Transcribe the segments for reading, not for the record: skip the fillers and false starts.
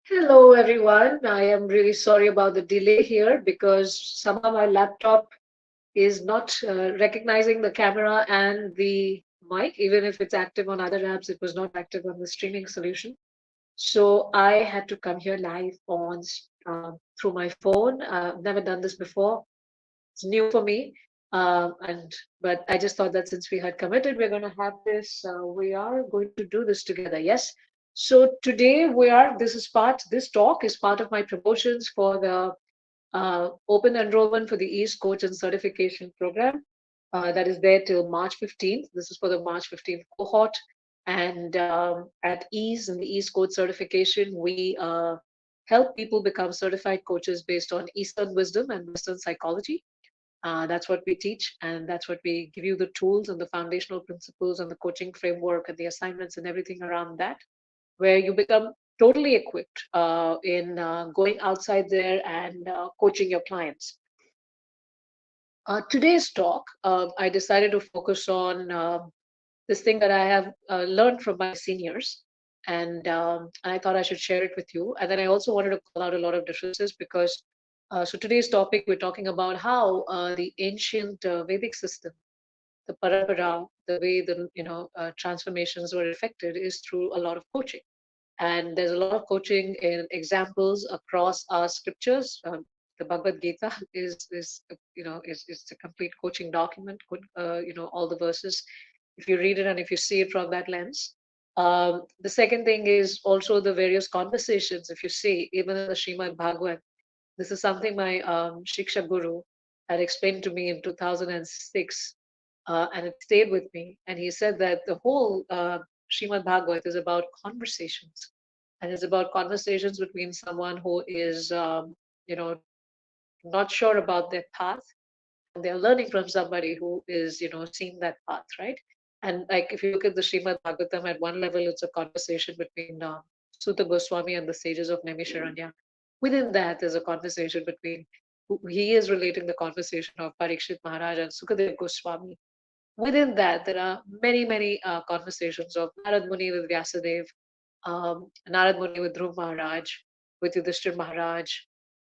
Hello, everyone. I am really sorry about the delay here because somehow my laptop is not recognizing the camera and the mic. Even if it's active on other apps, it was not active on the streaming solution. So I had to come here live on through my phone. I've never done this before. It's new for me. And but I just thought that since we had committed, we're going to have this. We are going to do this together. Yes. So today we are. This is part. This talk is part of my promotions for the open enrollment for the East Coach and Certification Program. That is there till March 15th. This is for the March 15th cohort. And at Ease in the East Coach certification, we help people become certified coaches based on Eastern wisdom and Western psychology. That's what we teach, and that's what we give you the tools and the foundational principles and the coaching framework and the assignments and everything around that, where you become totally equipped in going outside there and coaching your clients. Today's talk, I decided to focus on this thing that I have learned from my seniors. And I thought I should share it with you. And then I also wanted to call out a lot of differences because so today's topic, we're talking about how the ancient Vedic system, the parampara, the way the transformations were effected is through a lot of coaching. And there's a lot of coaching in examples across our scriptures. The Bhagavad Gita is a complete coaching document. All the verses, if you read it and if you see it from that lens. The second thing is also the various conversations. If you see, even in the Srimad Bhagavad, this is something my Shiksha Guru had explained to me in 2006, and it stayed with me. And he said that the whole Srimad Bhagavad is about conversations, and it's about conversations between someone who is, not sure about their path, and they're learning from somebody who is, seeing that path, right? And like if you look at the Srimad Bhagavatam, at one level, it's a conversation between Suta Goswami and the sages of Naimisaranya. Within that, there's a conversation between he is relating the conversation of Pariksit Maharaj and Sukadeva Goswami. Within that, there are many, many conversations of Narada Muni with Vyasadeva, Narada Muni with Dhruv Maharaj, with Yudhishthir Maharaj,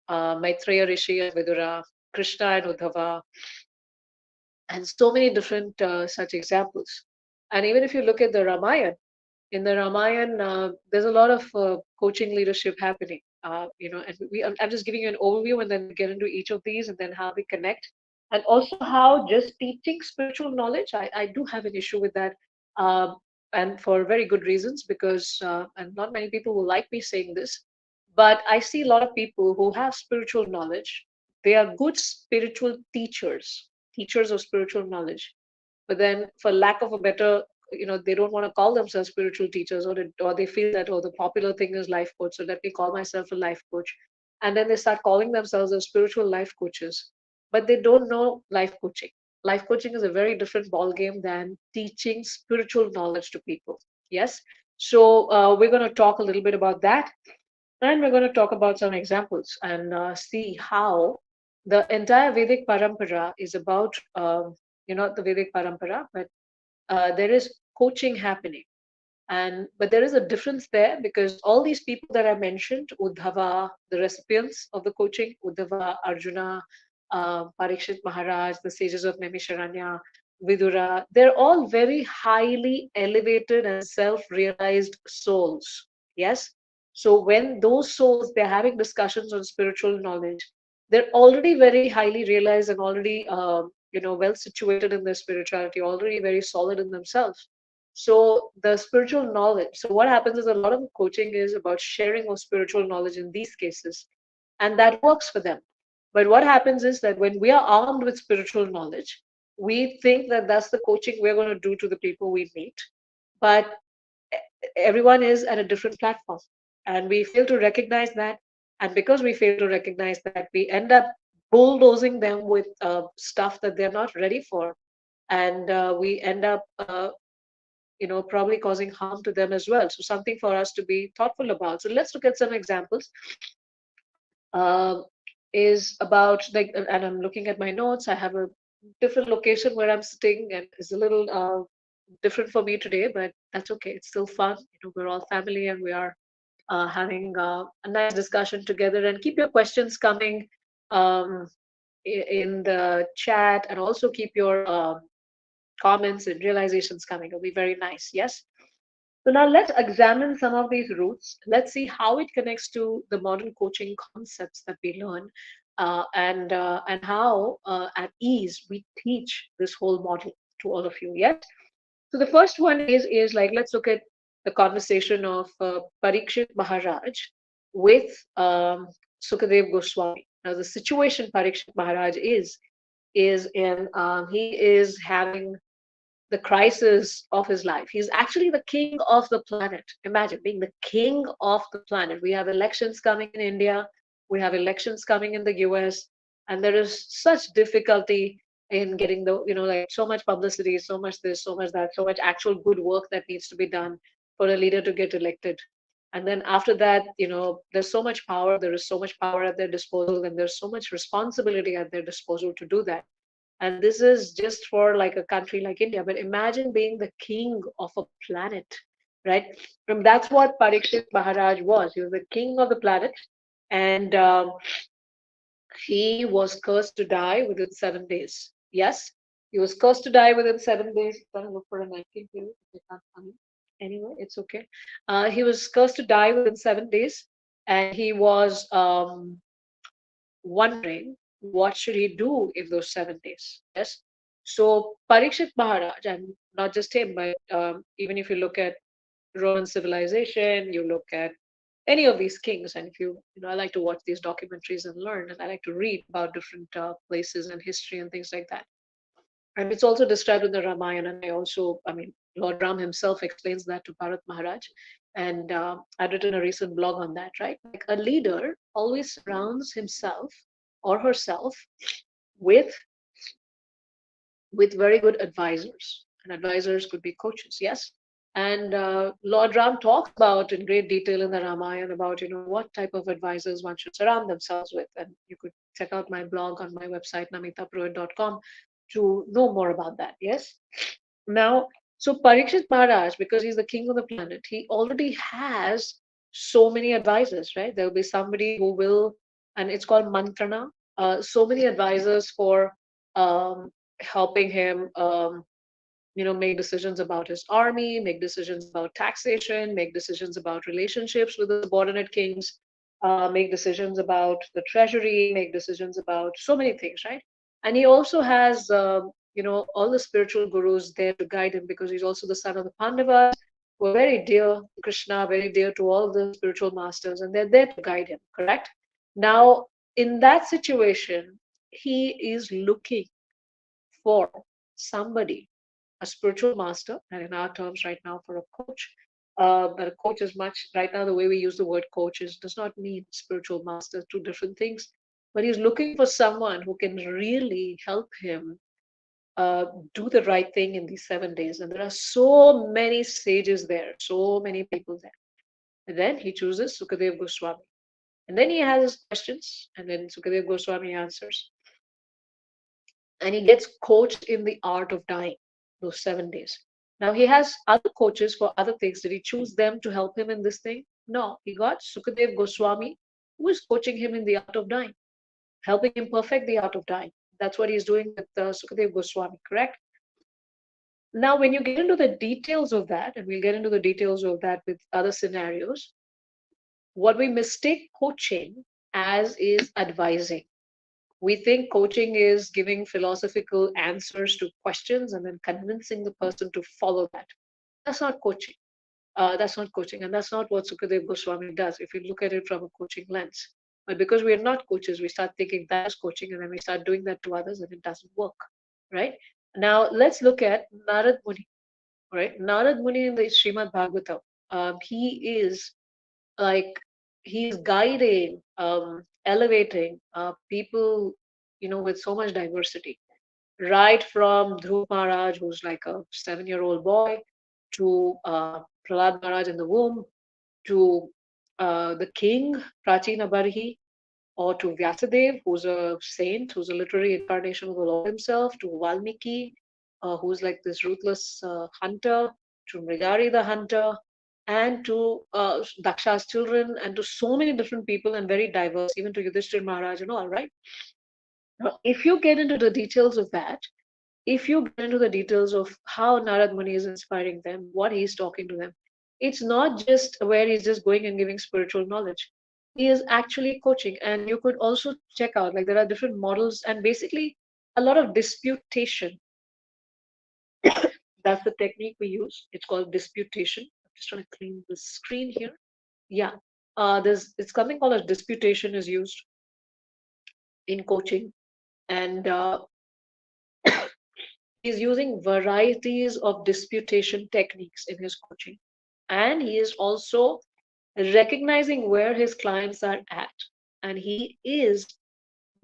Maitreya Rishi and Vidura, Krishna and Uddhava, and so many different such examples. And even if you look at the Ramayana, in the Ramayana, there's a lot of coaching leadership happening. And I'm just giving you an overview, and then we get into each of these, and then how we connect, and also how just teaching spiritual knowledge. I do have an issue with that, and for very good reasons, because and not many people will like me saying this, but I see a lot of people who have spiritual knowledge. They are good spiritual teachers, teachers of spiritual knowledge, but then for lack of a better, they don't want to call themselves spiritual teachers, or they feel that, oh, the popular thing is life coach, so let me call myself a life coach. And then they start calling themselves as spiritual life coaches, but they don't know life coaching. Life coaching is a very different ball game than teaching spiritual knowledge to people. Yes. So we're going to talk a little bit about that, and we're going to talk about some examples and see how the entire Vedic parampara is about, the Vedic parampara, but there is coaching happening. And but there is a difference there because all these people that I mentioned, Uddhava, the recipients of the coaching, Uddhava, Arjuna, Pariksit Maharaj, the sages of Naimisaranya, Vidura, they're all very highly elevated and self-realized souls. Yes. So when those souls they're having discussions on spiritual knowledge, they're already very highly realized and already well situated in their spirituality, already very solid in themselves. So the spiritual knowledge. So what happens is a lot of coaching is about sharing of spiritual knowledge in these cases, and that works for them. But what happens is that when we are armed with spiritual knowledge, we think that that's the coaching we're going to do to the people we meet. But everyone is at a different platform, and we fail to recognize that. And because we fail to recognize that, we end up bulldozing them with stuff that they're not ready for, and we end up probably causing harm to them as well. So something for us to be thoughtful about. So let's look at some examples. um, is about like, and I'm looking at my notes. I have a different location where I'm sitting, and it's a little different for me today, but that's okay. It's still fun. We're all family, and we are having a nice discussion together. And keep your questions coming um, in the chat, and also keep your comments and realizations coming. It'll be very nice. Yes. So now let's examine some of these roots. Let's see how it connects to the modern coaching concepts that we learn, and how at ease we teach this whole model to all of you. Yes. So the first one is like, let's look at the conversation of Pariksit Maharaj with Sukadev Goswami. Now the situation Pariksit Maharaj is in, he is having the crisis of his life. He's actually the king of the planet. Imagine being the king of the planet. We have elections coming in India, we have elections coming in the US, and there is such difficulty in getting the, like so much publicity, so much this, so much that, so much actual good work that needs to be done for a leader to get elected. And then after that, there's so much power, there is so much power at their disposal, and there's so much responsibility at their disposal to do that. And this is just for like a country like India. But imagine being the king of a planet, right? And that's what Pariksit Maharaj was. He was the king of the planet, and he was cursed to die within 7 days. Yes, he was cursed to die within 7 days. I'm gonna look for a napkin here. I can't find it. Anyway, it's okay. He was cursed to die within 7 days, and he was wondering what should he do in those 7 days. Yes. So Parikshit Maharaj, and not just him, but even if you look at Roman civilization, you look at any of these kings, and if I like to watch these documentaries and learn, and I like to read about different places and history and things like that. And it's also described in the Ramayana. And Lord Ram himself explains that to Bharat Maharaj. And I've written a recent blog on that, right? Like a leader always surrounds himself or herself with very good advisors. And advisors could be coaches, yes. And Lord Ram talks about in great detail in the Ramayana about what type of advisors one should surround themselves with. And you could check out my blog on my website namitapruitt.com to know more about that. Yes. Now, so Parikshit Maharaj, because he's the king of the planet, he already has so many advisors, right? There will be somebody who will, and it's called mantrana. So many advisors for helping him make decisions about his army, make decisions about taxation, make decisions about relationships with the subordinate kings, make decisions about the treasury, make decisions about so many things, right? And he also has all the spiritual gurus there to guide him, because he's also the son of the Pandavas, who are very dear to Krishna, very dear to all the spiritual masters, and they're there to guide him, correct? Now, in that situation, he is looking for somebody, a spiritual master, and in our terms right now for a coach. But a coach is much, right now the way we use the word coach does not mean spiritual master, two different things. But he's looking for someone who can really help him do the right thing in these 7 days. And there are so many sages there, so many people there. And then he chooses Sukadev Goswami. And then he has his questions, and then Sukadev Goswami answers. And he gets coached in the art of dying those 7 days. Now he has other coaches for other things. Did he choose them to help him in this thing? No, he got Sukadev Goswami, who is coaching him in the art of dying, helping him perfect the art of dying. That's what he's doing with Sukadev Goswami, correct? Now, when you get into the details of that, and we'll get into the details of that with other scenarios, what we mistake coaching as is advising. We think coaching is giving philosophical answers to questions and then convincing the person to follow that. That's not coaching. That's not coaching. And that's not what Sukadev Goswami does if you look at it from a coaching lens. But because we are not coaches, we start thinking that is coaching, and then we start doing that to others, and it doesn't work. Right? Now, let's look at Narada Muni. Right? Narada Muni in the Srimad Bhagavatam, he is like, he's guiding, elevating people, with so much diversity, right from Dhruv Maharaj, who's like a 7-year-old boy, to Prahlad Maharaj in the womb, to the king Prachina Barhi, or to Vyasadev, who's a saint, who's a literary incarnation of the Lord himself, to Valmiki, who's like this ruthless hunter, to Mrigari the hunter, and to Daksha's children, and to so many different people, and very diverse, even to Yudhishthir Maharaj and all, right? Now, if you get into the details of that, if you get into the details of how Narad Muni is inspiring them, what he's talking to them, it's not just where he's just going and giving spiritual knowledge. He is actually coaching. And you could also check out, like, there are different models and basically a lot of disputation. That's the technique we use. It's called disputation. I'm just trying to clean the screen here. Yeah. There's it's something called as disputation is used in coaching. And he's using varieties of disputation techniques in his coaching. And he is also recognizing where his clients are at. And he is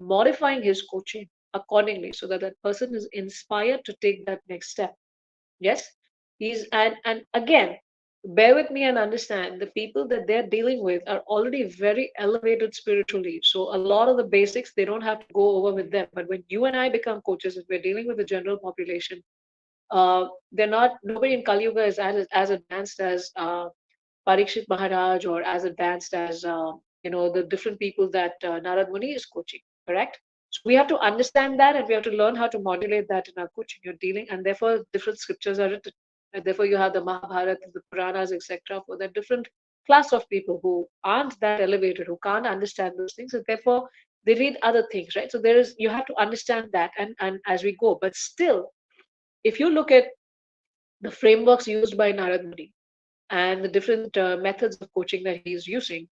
modifying his coaching accordingly so that that person is inspired to take that next step. Yes, he's and again, bear with me and understand the people that they're dealing with are already very elevated spiritually. So a lot of the basics they don't have to go over with them. But when you and I become coaches, if we're dealing with the general population, they're not nobody in Kali Yuga is as advanced as Pariksit Maharaj or as advanced as the different people that Narad Muni is coaching. Correct. So we have to understand that, and we have to learn how to modulate that in our coaching. You're dealing, and therefore different scriptures are written. And therefore, you have the Mahabharata, the Puranas, etc. For the different class of people who aren't that elevated, who can't understand those things, and therefore they read other things, right? So there is you have to understand that, and as we go, but still, if you look at the frameworks used by Narad Muni and the different methods of coaching that he is using,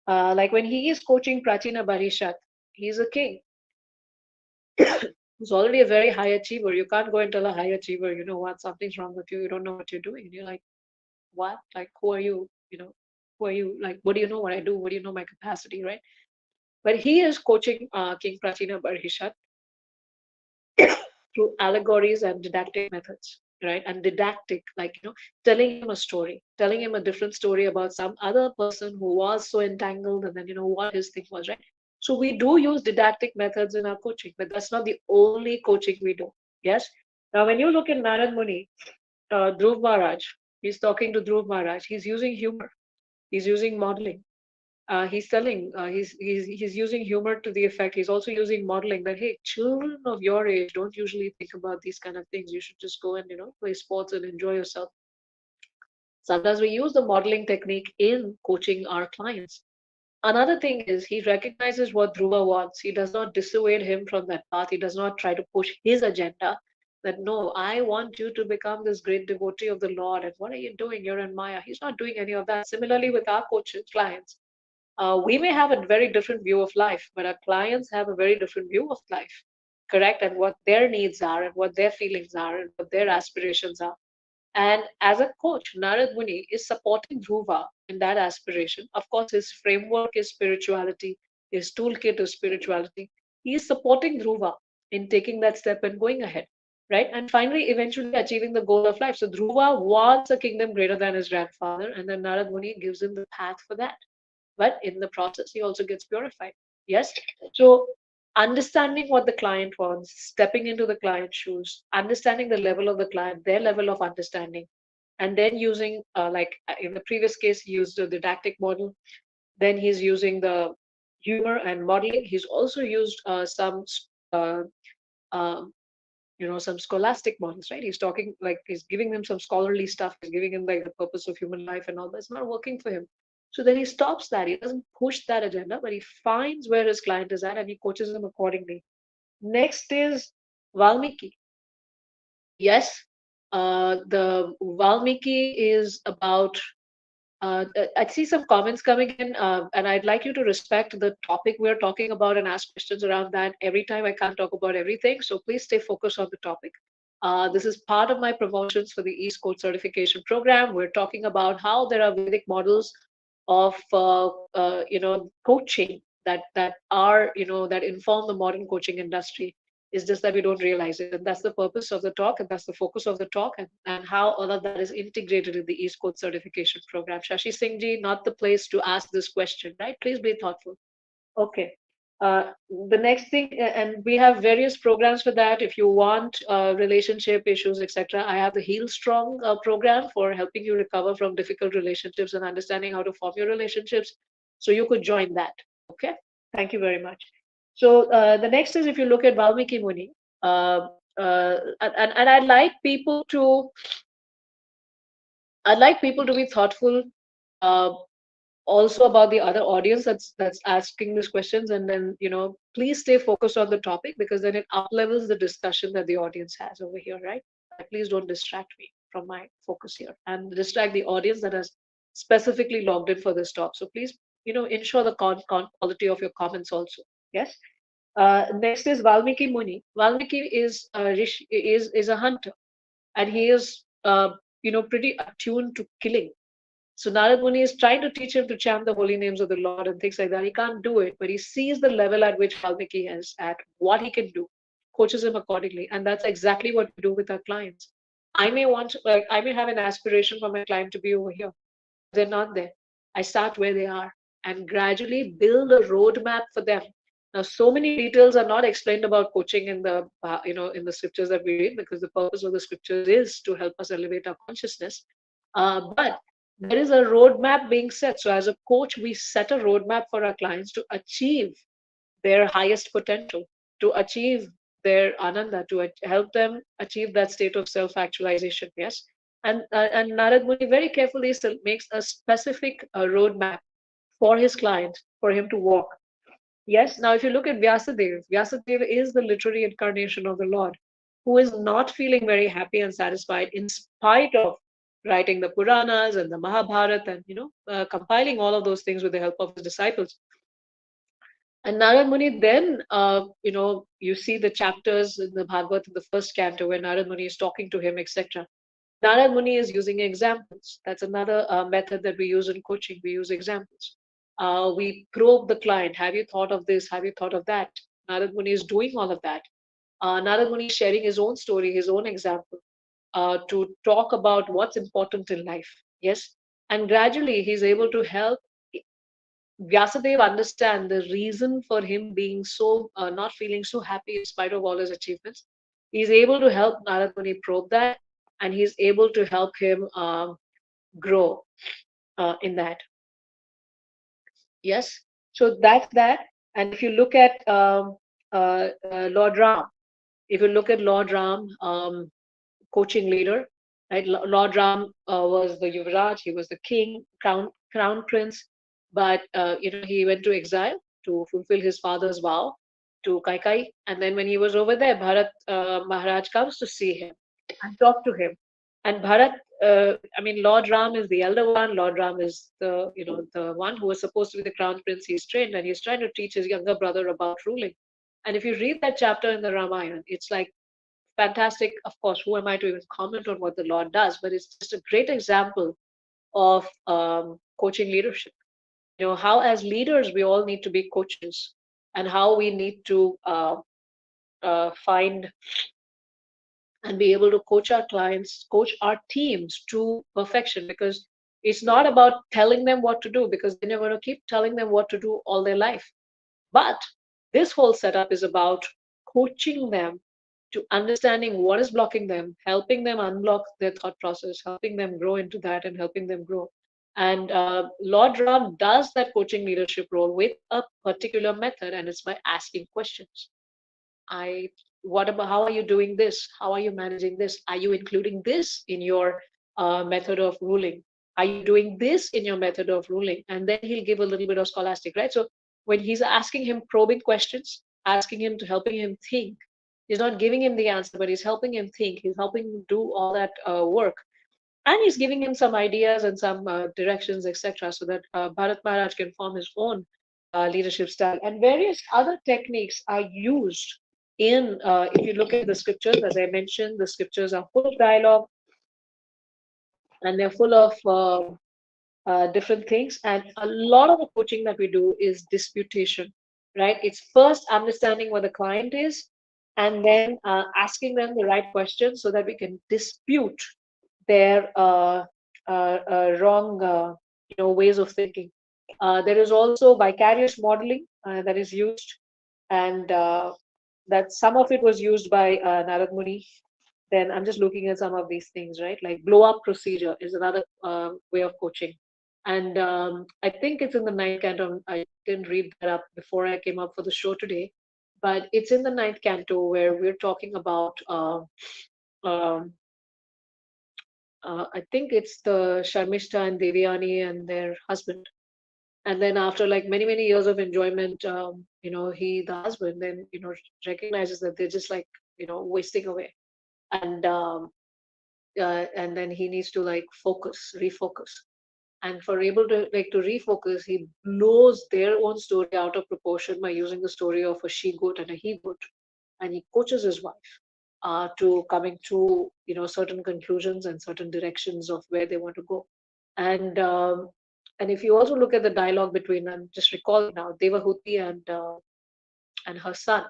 like when he is coaching Prachina Barishat, he's a king who's already a very high achiever. You can't go and tell a high achiever, you know what, something's wrong with you, you don't know what you're doing. And you're like, what? Like, who are you? Who are you? Like, what do you know what I do? What do you know my capacity, right? But he is coaching King Prachina Barishat through allegories and didactic methods, right? And didactic, like, telling him a story, telling him a different story about some other person who was so entangled, and then, what his thing was, right? So we do use didactic methods in our coaching, but that's not the only coaching we do. Yes. Now, when you look at Narad Muni, Dhruv Maharaj, he's talking to Dhruv Maharaj, he's using humor, he's using modeling, he's telling he's using humor to the effect. He's also using modeling that, hey, children of your age don't usually think about these kind of things. You should just go and play sports and enjoy yourself. Sometimes we use the modeling technique in coaching our clients. Another thing is he recognizes what Dhruva wants. He does not dissuade him from that path. He does not try to push his agenda. That, no, I want you to become this great devotee of the Lord. And what are you doing? You're in Maya. He's not doing any of that. Similarly, with our coaches, clients, we may have a very different view of life, but our clients have a very different view of life, correct? And what their needs are, and what their feelings are, and what their aspirations are. And as a coach, Narad Muni is supporting Dhruva in that aspiration. Of course, his framework is spirituality, his toolkit is spirituality. He is supporting Dhruva in taking that step and going ahead, right? And finally, eventually achieving the goal of life. So Dhruva wants a kingdom greater than his grandfather, and then Narad Muni gives him the path for that. But in the process, he also gets purified. Yes. So understanding what the client wants, stepping into the client's shoes, understanding the level of the client, their level of understanding, and then using, like in the previous case, he used the didactic model. Then he's using the humor and modeling. He's also used uh, um, some scholastic models, right? He's talking, like, he's giving them some scholarly stuff. He's giving him like the purpose of human life and all that. It's not working for him. So then he stops that. He doesn't push that agenda, but he finds where his client is at and he coaches them accordingly. Next is Valmiki. Yes, the Valmiki is about I see some comments coming in, and I'd like you to respect the topic we're talking about and ask questions around that. Every time I can't talk about everything, so please stay focused on the topic. This is part of my promotions for the East Coast Certification Program. We're talking about how there are Vedic models of coaching that are that inform the modern coaching industry. It's just that we don't realize it. And that's the purpose of the talk, and that's the focus of the talk, and how all of that is integrated in the East Coast Certification Program. Shashi Singh ji, not the place to ask this question, right? Please be thoughtful. Okay. The next thing, and we have various programs for that. If you want relationship issues, etc., I have the Heal Strong program for helping you recover from difficult relationships and understanding how to form your relationships. So you could join that. Okay. Thank you very much. So the next is, if you look at Valmiki Muni, and I'd like people to be thoughtful. Uh, Also about the other audience that's asking these questions, and then please stay focused on the topic, because then it up levels the discussion that the audience has over here, right? Please don't distract me from my focus here and distract the audience that has specifically logged in for this talk. So please ensure the quality of your comments also. Yes. Next is Valmiki Muni. Valmiki is a hunter, and he is pretty attuned to killing. So Narad Muni is trying to teach him to chant the holy names of the Lord and things like that. He can't do it, but he sees the level at which Valmiki is at, what he can do, coaches him accordingly, and that's exactly what we do with our clients. I may have an aspiration for my client to be over here. They're not there. I start where they are and gradually build a roadmap for them. Now, so many details are not explained about coaching in the in the scriptures that we read, because the purpose of the scriptures is to help us elevate our consciousness. But there is a roadmap being set. So, as a coach, we set a roadmap for our clients to achieve their highest potential, to achieve their ananda, to help them achieve that state of self-actualization. Yes, and Narad Muni very carefully makes a specific roadmap for his client for him to walk. Yes. Now, if you look at Vyasadeva, Vyasadeva is the literary incarnation of the Lord, who is not feeling very happy and satisfied in spite of writing the Puranas and the Mahabharata, and compiling all of those things with the help of his disciples. And Narad Muni then, you see the chapters in the Bhagavad in the first canto where Narad Muni is talking to him, etc. Narad Muni is using examples. That's another method that we use in coaching. We use examples. We probe the client. Have you thought of this? Have you thought of that? Narad Muni is doing all of that. Narad Muni is sharing his own story, his own example, to talk about what's important in life. Yes. And gradually he's able to help Vyasadeva understand the reason for him being so not feeling so happy in spite of all his achievements. He's able to help Narad Muni probe that, and he's able to help him grow in that. Yes, so that's that. And if you look at Lord Ram, if you look at Lord Ram, coaching leader, right? Lord Ram was the Yuvraj, he was the king, crown prince, but he went to exile to fulfill his father's vow to Kaikai, and then when he was over there, Bharat Maharaj comes to see him and talk to him, and Bharat. Lord Ram is the elder one. Lord Ram is the one who was supposed to be the crown prince. He's trained, and he's trying to teach his younger brother about ruling. And if you read that chapter in the Ramayana, it's like fantastic. Of course, who am I to even comment on what the Lord does? But it's just a great example of coaching leadership. How as leaders we all need to be coaches, and how we need to find and be able to coach our clients, coach our teams to perfection. Because it's not about telling them what to do, because then you're going to keep telling them what to do all their life. But this whole setup is about coaching them to understanding what is blocking them, helping them unblock their thought process, helping them grow into that, and helping them grow. And Lord Ram does that coaching leadership role with a particular method, and it's by asking questions. I What about, how are you doing this? How are you managing this? Are you including this in your method of ruling? Are you doing this in your method of ruling? And then he'll give a little bit of scholastic, right? So when he's asking him probing questions, asking him to helping him think, he's not giving him the answer, but he's helping him think. He's helping him do all that work, and he's giving him some ideas and some directions, etc., so that Bharat Maharaj can form his own leadership style. And various other techniques are used in, if you look at the scriptures, as I mentioned, the scriptures are full of dialogue, and they're full of different things. And a lot of the coaching that we do is disputation, right? It's first understanding what the client is, and then asking them the right questions so that we can dispute their wrong ways of thinking. There is also vicarious modeling that is used. and that some of it was used by Narada Muni. Then I'm just looking at some of these things, right? Like blow up procedure is another way of coaching. And I think it's in the ninth canto. I didn't read that up before I came up for the show today, but it's in the ninth canto where we're talking about, um, I think it's the Sharmishta and Devyani and their husband. And then after like many, many years of enjoyment, the husband, then, recognizes that they're just like, wasting away. And and then he needs to like refocus, and for able to refocus, he blows their own story out of proportion by using the story of a she goat and a he goat, and he coaches his wife to coming to certain conclusions and certain directions of where they want to go. And um, and if you also look at the dialogue between, I'm just recalling now, Devahuti and her son,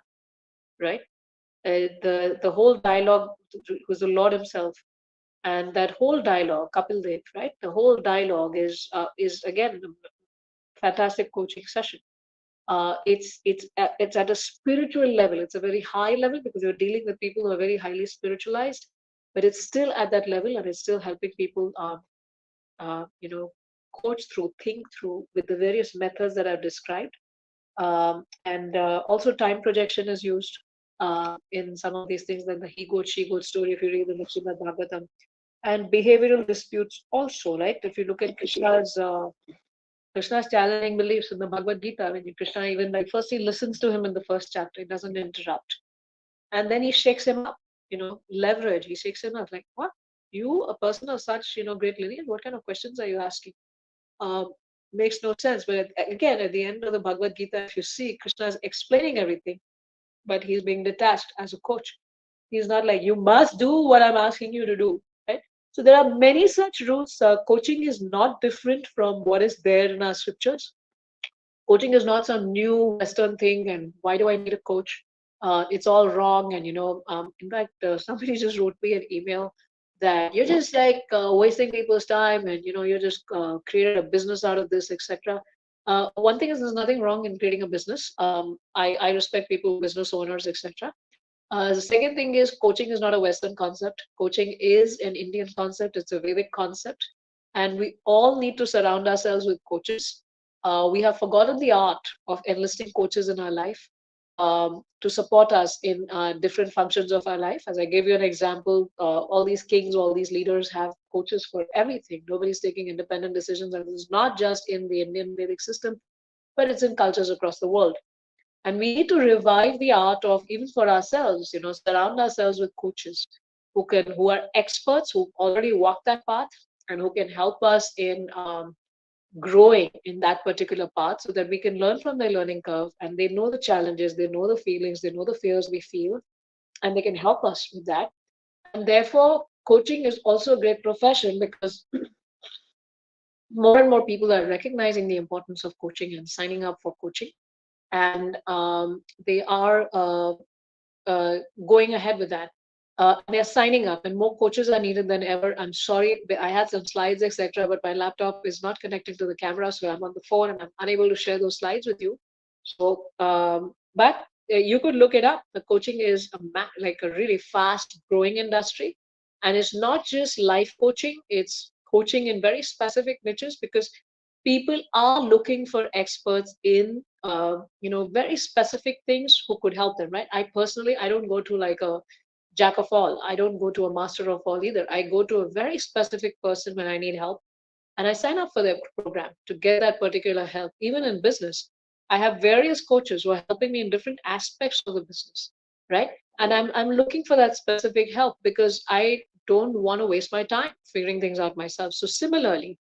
right? The whole dialogue was the Lord himself, and that whole dialogue, Kapil Dev, right? The whole dialogue is again a fantastic coaching session. It's at a spiritual level. It's a very high level because you're dealing with people who are very highly spiritualized, but it's still at that level, and it's still helping people, uh, you know, coach through, think through with the various methods that I've described. And also, time projection is used in some of these things, like the he goat, she goat story, if you read the Srimad Bhagavatam, and behavioral disputes also, right? If you look at Krishna's challenging beliefs in the Bhagavad Gita, when Krishna even like first he listens to him in the first chapter, he doesn't interrupt, and then he shakes him up, leverage. He shakes him up like, what? You, a person of such great lineage, what kind of questions are you asking? Um, Makes no sense. But again, at the end of the Bhagavad Gita, if you see, Krishna is explaining everything, but he's being detached as a coach. He's not like, you must do what I'm asking you to do, right? So there are many such rules. Coaching is not different from what is there in our scriptures. Coaching is not some new Western thing, and why do I need a coach? It's all wrong. And in fact, somebody just wrote me an email that you're just like wasting people's time, and you're just created a business out of this, etc. One thing is, there's nothing wrong in creating a business. I respect people, business owners, etc. The second thing is, coaching is not a Western concept. Coaching is an Indian concept. It's a Vedic concept, and we all need to surround ourselves with coaches. We have forgotten the art of enlisting coaches in our life to support us in different functions of our life. As I gave you an example, all these kings, all these leaders have coaches for everything. Nobody's taking independent decisions, and it's not just in the Indian Vedic system, but it's in cultures across the world. And we need to revive the art of, even for ourselves, surround ourselves with coaches who are experts, who already walked that path, and who can help us in growing in that particular path, so that we can learn from their learning curve, and they know the challenges, they know the feelings, they know the fears we feel, and they can help us with that. And therefore, coaching is also a great profession, because more and more people are recognizing the importance of coaching and signing up for coaching, and they are uh, going ahead with that. They're signing up, and more coaches are needed than ever. I'm sorry, I had some slides, etc., but my laptop is not connecting to the camera, so I'm on the phone and I'm unable to share those slides with you. So, but you could look it up. The coaching is like a really fast growing industry, and it's not just life coaching; it's coaching in very specific niches, because people are looking for experts in very specific things who could help them, right? I don't go to like a jack of all. I don't go to a master of all either. I go to a very specific person when I need help, and I sign up for their program to get that particular help. Even in business, I have various coaches who are helping me in different aspects of the business, right? And I'm looking for that specific help, because I don't want to waste my time figuring things out myself. So similarly,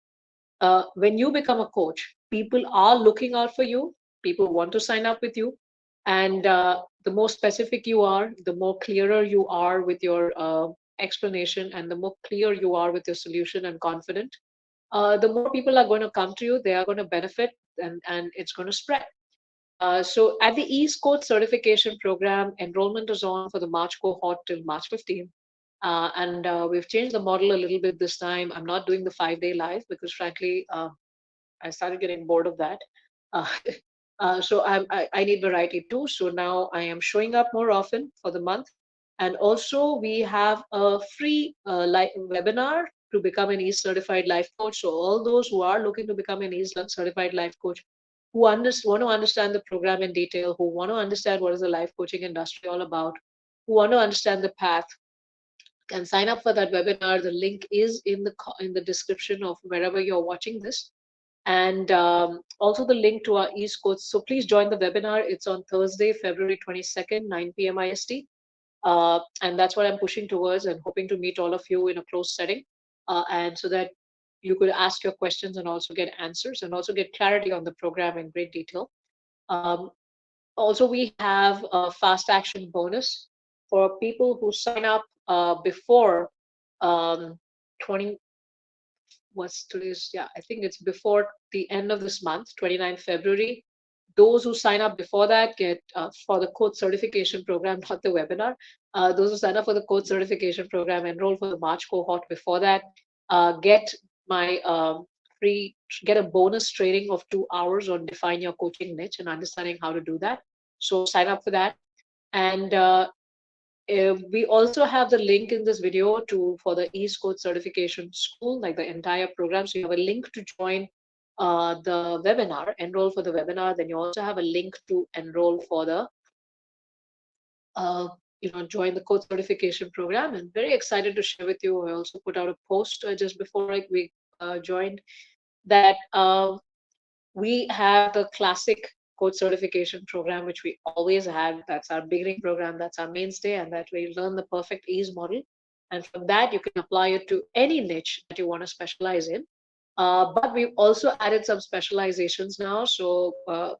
when you become a coach, people are looking out for you. People want to sign up with you, and the more specific you are, the more clearer you are with your explanation, and the more clear you are with your solution and confident, the more people are going to come to you. They are going to benefit, and it's going to spread. So at the East Coast Certification Program, enrollment is on for the March cohort till March 15th. And we've changed the model a little bit this time. I'm not doing the 5-day live, because frankly, I started getting bored of that. Uh, So I need variety too. So now I am showing up more often for the month. And also we have a free webinar to become an EASE certified life coach. So all those who are looking to become an EASE certified life coach, who want to understand the program in detail, who want to understand what is the life coaching industry all about, who want to understand the path, can sign up for that webinar. The link is in the description of wherever you're watching this, and also the link to our East Coast. So please join the webinar. It's on Thursday, February 22nd, 9 p.m. IST. And that's what I'm pushing towards and hoping to meet all of you in a closed setting. And so that you could ask your questions and also get answers and also get clarity on the program in great detail. Um, Also, we have a fast action bonus for people who sign up before um, 20, what's today's, yeah, I think it's before the end of this month, 29th February. Those who sign up before that get for the coach certification program, not the webinar. Those who sign up for the coach certification program, enroll for the March cohort before that, get my free, get a bonus training of 2 hours on define your coaching niche and understanding how to do that. So sign up for that. And we also have the link in this video to for the East Coast Certification School, like the entire program. So you have a link to join the webinar, enroll for the webinar. Then you also have a link to enroll for the, uh, join the coach certification program. And very excited to share with you. I also put out a post just before we joined that. We have the classic coach certification program, which we always had. That's our beginning program, that's our mainstay, and that we learn the perfect ease model. And from that, you can apply it to any niche that you want to specialize in. But we've also added some specializations now. So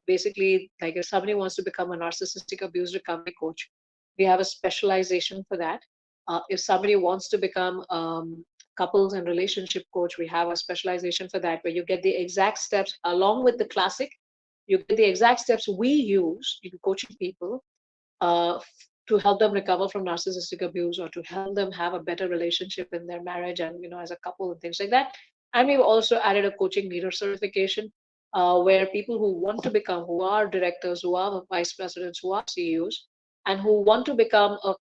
basically, like if somebody wants to become a narcissistic abuse recovery coach, we have a specialization for that. If somebody wants to become couples and relationship coach, we have a specialization for that, where you get the exact steps along with the classic. You get the exact steps we use in coaching people uh, to help them recover from narcissistic abuse or to help them have a better relationship in their marriage and as a couple and things like that. And we've also added a coaching leader certification where people who want to become, who are directors, who are vice presidents, who are CEOs, and who want to become a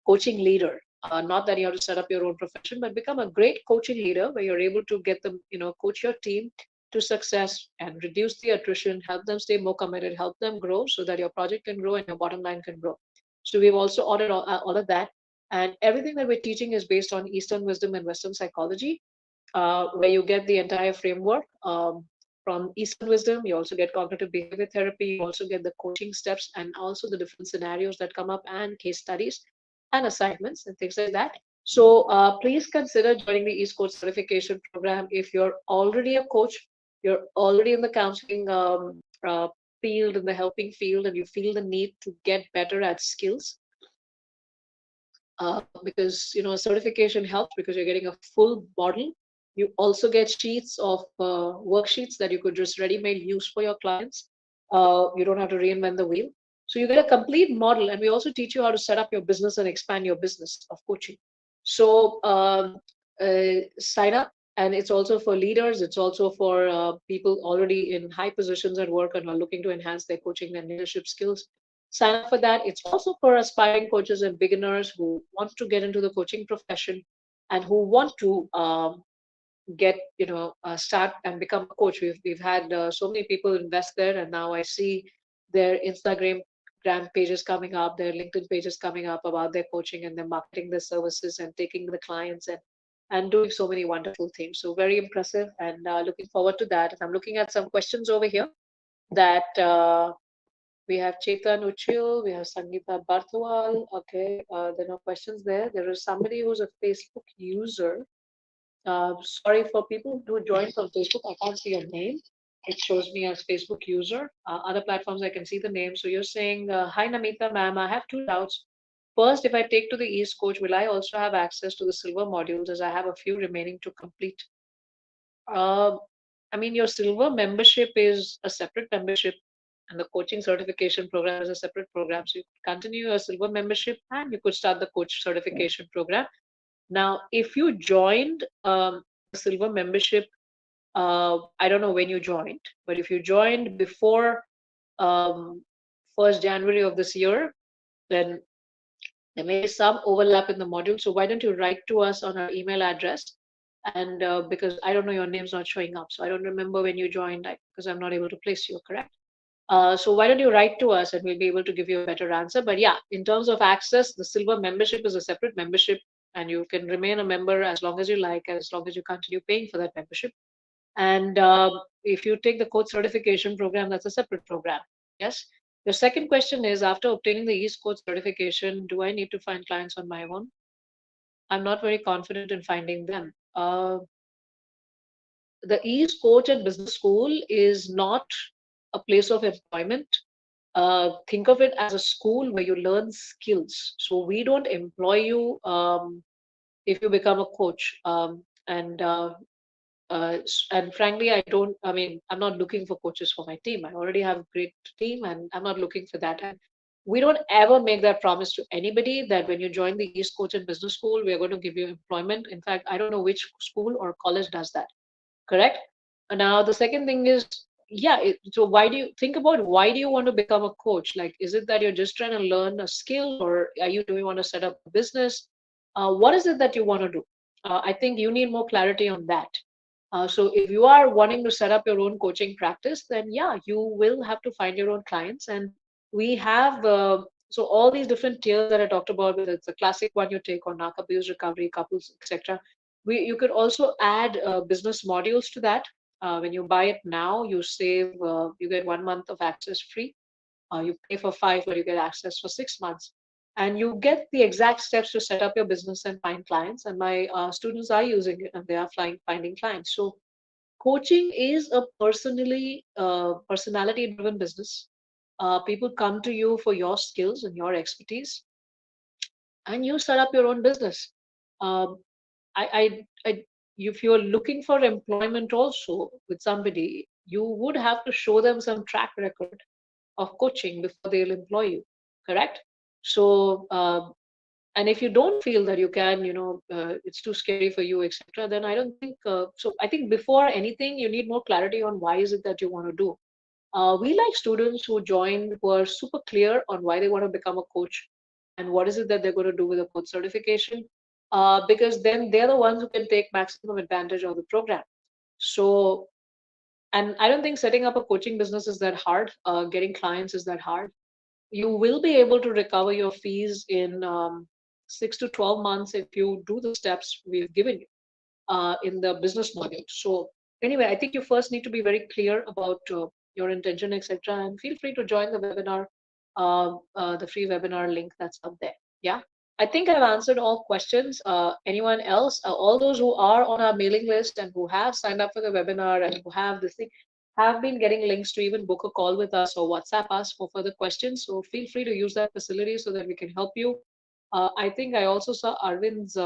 coaching leader. Not that you have to set up your own profession, but become a great coaching leader where you're able to get them, coach your team to success and reduce the attrition, help them stay more committed, help them grow so that your project can grow and your bottom line can grow. So we've also ordered all of that. And everything that we're teaching is based on Eastern wisdom and Western psychology, where you get the entire framework from Eastern wisdom. You also get cognitive behavior therapy. You also get the coaching steps and also the different scenarios that come up and case studies and assignments and things like that. So please consider joining the East Coast certification program if you're already a coach, you're already in the counseling field, in the helping field, and you feel the need to get better at skills. Because certification helps because you're getting a full model. You also get sheets of worksheets that you could just ready-made use for your clients. You don't have to reinvent the wheel. So you get a complete model, and we also teach you how to set up your business and expand your business of coaching. So sign up, and it's also for leaders. It's also for people already in high positions at work and are looking to enhance their coaching and leadership skills. Sign up for that. It's also for aspiring coaches and beginners who want to get into the coaching profession and who want to get start and become a coach. We've had so many people invest there, and now I see their Instagram pages coming up, their LinkedIn pages coming up about their coaching, and they're marketing their services and taking the clients and doing so many wonderful things. So very impressive, and looking forward to that. And I'm looking at some questions over here that we have Chetan Uchil, we have Sangeeta Barthwal. Okay, there are no questions there. There is somebody who's a Facebook user. Sorry for people who joined from Facebook. I can't see your name. It shows me as Facebook user. Other platforms I can see the name. So you're saying, "Hi Namita, ma'am. I have two doubts. First, if I take to the East Coach, will I also have access to the silver modules as I have a few remaining to complete?" Uh, I mean, your silver membership is a separate membership, and the coaching certification program is a separate program. So you could continue your silver membership and you could start the coach certification program. Now, if you joined the silver membership, I don't know when you joined, but if you joined before um, 1st January of this year, then there may be some overlap in the module. So why don't you write to us on our email address? And because I don't know, your name's not showing up, so I don't remember when you joined, because I'm not able to place you, correct? So why don't you write to us and we'll be able to give you a better answer. But yeah, in terms of access, the silver membership is a separate membership, and you can remain a member as long as you like, as long as you continue paying for that membership. And if you take the coach certification program, that's a separate program. Yes. The second question is, after obtaining the East Coach certification, do I need to find clients on my own? I'm not very confident in finding them. The East Coach and Business School is not a place of employment. Think of it as a school where you learn skills. So we don't employ you if you become a coach. And frankly, I mean, I'm not looking for coaches for my team. I already have a great team and I'm not looking for that. And we don't ever make that promise to anybody that when you join the East Coach and Business School, we're going to give you employment. In fact, I don't know which school or college does that. Correct? Now, the second thing is, yeah, so why do you think about why do you want to become a coach? Like, is it that you're just trying to learn a skill, or do you want to set up a business? What is it that you want to do? I think you need more clarity on that. So if you are wanting to set up your own coaching practice, then yeah, you will have to find your own clients. And we have so all these different tiers that I talked about, whether it's a classic one you take on narc abuse recovery, couples, etc. You could also add business modules to that. When you buy it now, you save, you get 1 month of access free. You pay for 5, but you get access for 6 months. And you get the exact steps to set up your business and find clients. And my students are using it and they are finding clients. So coaching is a personality driven business. People come to you for your skills and your expertise, and you set up your own business. Um, I, if you're looking for employment also with somebody, you would have to show them some track record of coaching before they'll employ you. Correct? So, and if you don't feel that you can, it's too scary for you, etc., then I don't think so. I think before anything, you need more clarity on why is it that you want to do. We like students who join who are super clear on why they want to become a coach and what is it that they're going to do with a coach certification, because then they're the ones who can take maximum advantage of the program. So, and I don't think setting up a coaching business is that hard. Getting clients is that hard. You will be able to recover your fees in 6 to 12 months if you do the steps we've given you in the business module. So anyway, I think you first need to be very clear about your intention, etc. And feel free to join the webinar, the free webinar link that's up there. Yeah. I think I've answered all questions. Anyone else? All those who are on our mailing list and who have signed up for the webinar and who have this thing have been getting links to even book a call with us or WhatsApp us for further questions. So feel free to use that facility so that we can help you. I think I also saw Arvind's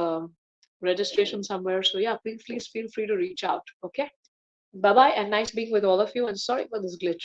registration somewhere. So yeah, please feel free to reach out. Okay. Bye bye, and nice being with all of you. And sorry for this glitch.